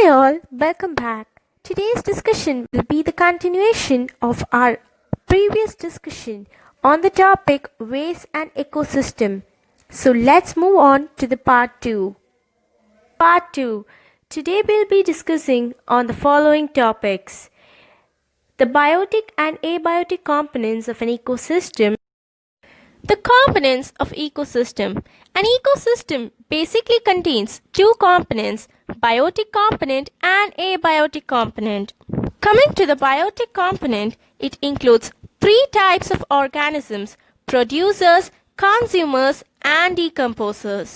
Hi all, welcome back. Today's discussion will be the continuation of our previous discussion on the topic waste and ecosystem. So let's move on to the part 2. Part 2. Today we'll be discussing on the following topics: the biotic and abiotic components of an ecosystem. The components of ecosystem. An ecosystem basically contains two components, biotic component and abiotic component. Coming to the biotic component, it includes three types of organisms: producers, consumers, and decomposers.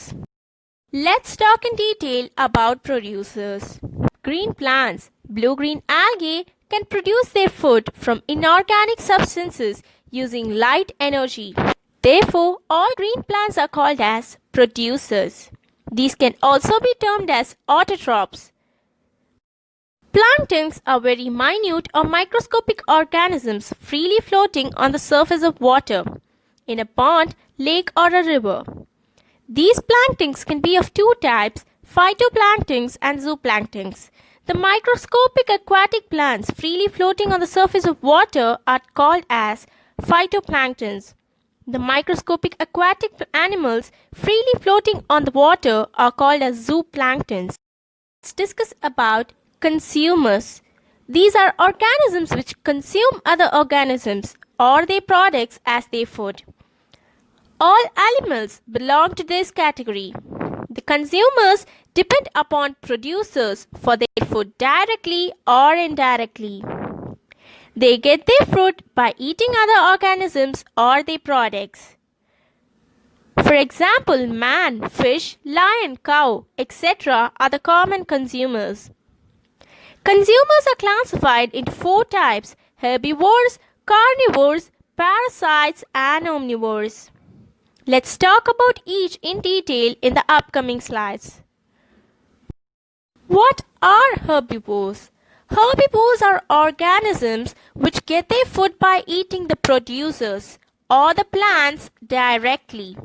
Let's talk in detail about producers. Green plants, blue-green algae can produce their food from inorganic substances using light energy. Therefore, all green plants are called as producers. These can also be termed as autotrophs. Planktons are very minute or microscopic organisms freely floating on the surface of water, in a pond, lake, or a river. These planktons can be of two types, phytoplanktons and zooplanktons. The microscopic aquatic plants freely floating on the surface of water are called as phytoplanktons. The microscopic aquatic animals freely floating on the water are called as zooplanktons. Let's discuss about consumers. These are organisms which consume other organisms or their products as their food. All animals belong to this category. The consumers depend upon producers for their food directly or indirectly. They get their food by eating other organisms or their products. For example, man, fish, lion, cow, etc. are the common consumers. Consumers are classified into four types: herbivores, carnivores, parasites, and omnivores. Let's talk about each in detail in the upcoming slides. What are herbivores? Herbivores are organisms which get their food by eating the producers or the plants directly.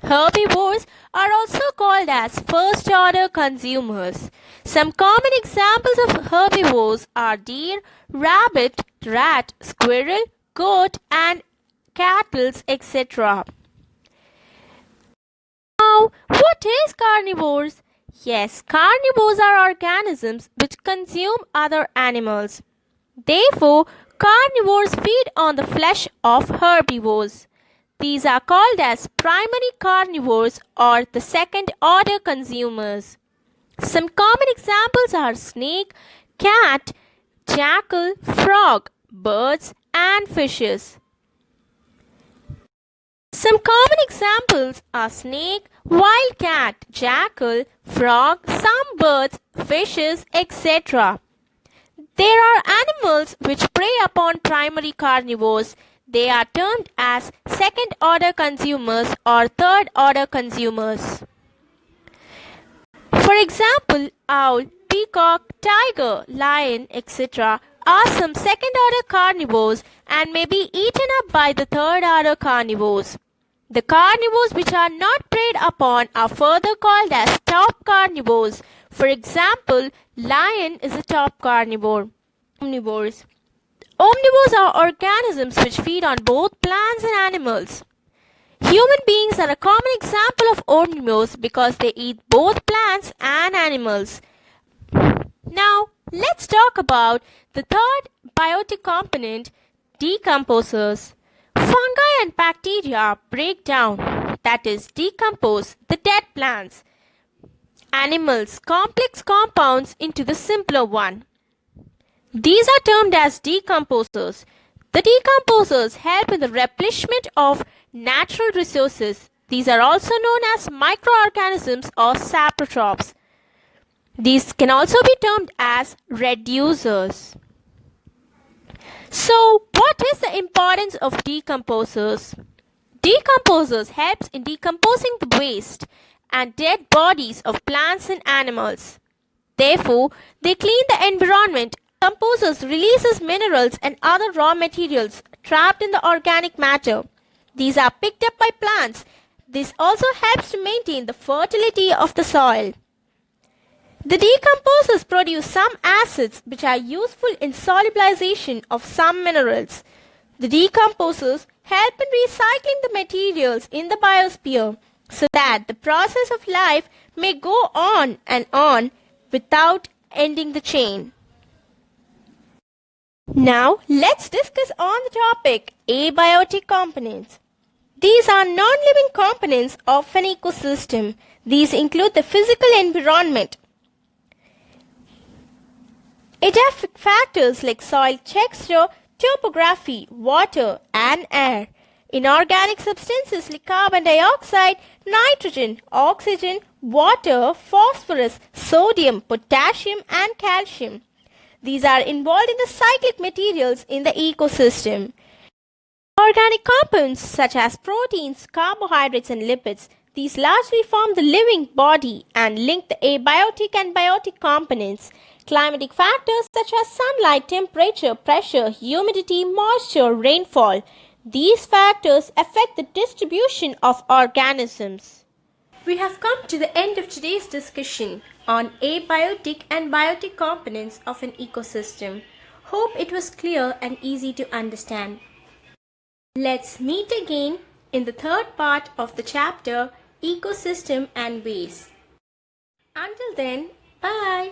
Herbivores are also called as first-order consumers. Some common examples of herbivores are deer, rabbit, rat, squirrel, goat, and cattle, etc. Now, what is carnivores? Yes, carnivores are organisms which consume other animals. Therefore, carnivores feed on the flesh of herbivores. These are called as primary carnivores or the second-order consumers. Some common examples are snake, cat, jackal, frog, birds, and fishes. Some common examples are snake, wildcat, jackal, frog, some birds, fishes, etc. There are animals which prey upon primary carnivores. They are termed as second-order consumers or third-order consumers. For example, owl, peacock, tiger, lion, etc. are some second-order carnivores and may be eaten up by the third-order carnivores. The carnivores which are not preyed upon are further called as top carnivores. For example, lion is a top carnivore. Omnivores. Omnivores are organisms which feed on both plants and animals. Human beings are a common example of omnivores because they eat both plants and animals. Now, let's talk about the third biotic component, decomposers. Fungi and bacteria break down, that is, decompose the dead plants, animals' complex compounds into the simpler one. These are termed as decomposers. The decomposers help in the replenishment of natural resources. These are also known as micro-organisms or saprotrophs. These can also be termed as reducers. So, what is the importance of decomposers? Decomposers helps in decomposing the waste and dead bodies of plants and animals. Therefore, they clean the environment. Decomposers releases minerals and other raw materials trapped in the organic matter. These are picked up by plants. This also helps to maintain the fertility of the soil. The decomposers produce some acids which are useful in solubilization of some minerals. The decomposers help in recycling the materials in the biosphere so that the process of life may go on and on without ending the chain. Now, let's discuss on the topic abiotic components. These are non-living components of an ecosystem. These include the physical environment. It affects factors like soil texture, topography, water, and air. Inorganic substances like carbon dioxide, nitrogen, oxygen, water, phosphorus, sodium, potassium, and calcium. These are involved in the cyclic materials in the ecosystem. Organic compounds such as proteins, carbohydrates, and lipids. These largely form the living body and link the abiotic and biotic components. Climatic factors such as sunlight, temperature, pressure, humidity, moisture, rainfall. These factors affect the distribution of organisms. We have come to the end of today's discussion on abiotic and biotic components of an ecosystem. Hope it was clear and easy to understand. Let's meet again in the third part of the chapter, Ecosystem and Waste. Until then, bye.